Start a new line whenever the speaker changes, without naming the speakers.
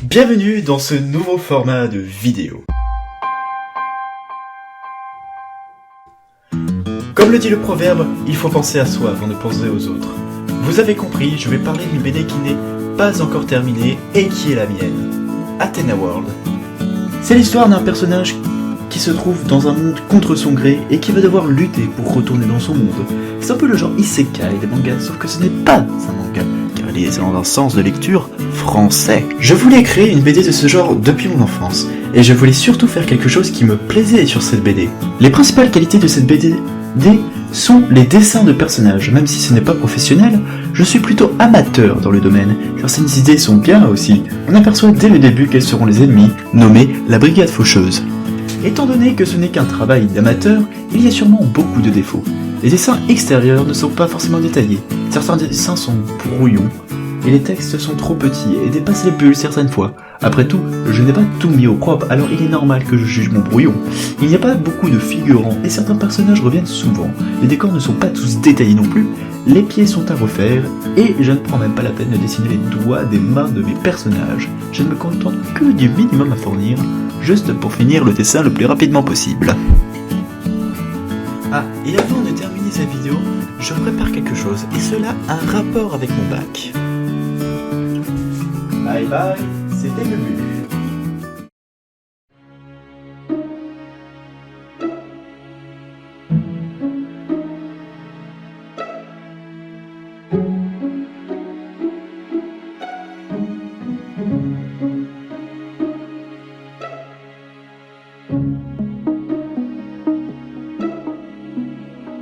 Bienvenue dans ce nouveau format de vidéo. Comme le dit le proverbe, il faut penser à soi avant de penser aux autres. Vous avez compris, je vais parler d'une BD qui n'est pas encore terminée et qui est la mienne. Athena World. C'est l'histoire d'un personnage qui se trouve dans un monde contre son gré et qui va devoir lutter pour retourner dans son monde. C'est un peu le genre isekai des mangas, sauf que ce n'est pas un manga, car il est dans un sens de lecture français. Je voulais créer une BD de ce genre depuis mon enfance, et je voulais surtout faire quelque chose qui me plaisait sur cette BD. Les principales qualités de cette BD sont les dessins de personnages. Même si ce n'est pas professionnel, je suis plutôt amateur dans le domaine. Certaines idées sont bien aussi. On aperçoit dès le début quels seront les ennemis, nommés la Brigade Faucheuse. Étant donné que ce n'est qu'un travail d'amateur, il y a sûrement beaucoup de défauts. Les dessins extérieurs ne sont pas forcément détaillés, certains dessins sont brouillons, et les textes sont trop petits et dépassent les bulles certaines fois. Après tout, je n'ai pas tout mis au propre, alors il est normal que je juge mon brouillon. Il n'y a pas beaucoup de figurants et certains personnages reviennent souvent. Les décors ne sont pas tous détaillés non plus, les pieds sont à refaire, et je ne prends même pas la peine de dessiner les doigts des mains de mes personnages. Je ne me contente que du minimum à fournir, juste pour finir le dessin le plus rapidement possible. Ah, et avant de terminer cette vidéo, je prépare quelque chose, et cela a un rapport avec mon bac. Bye bye, c'était le but.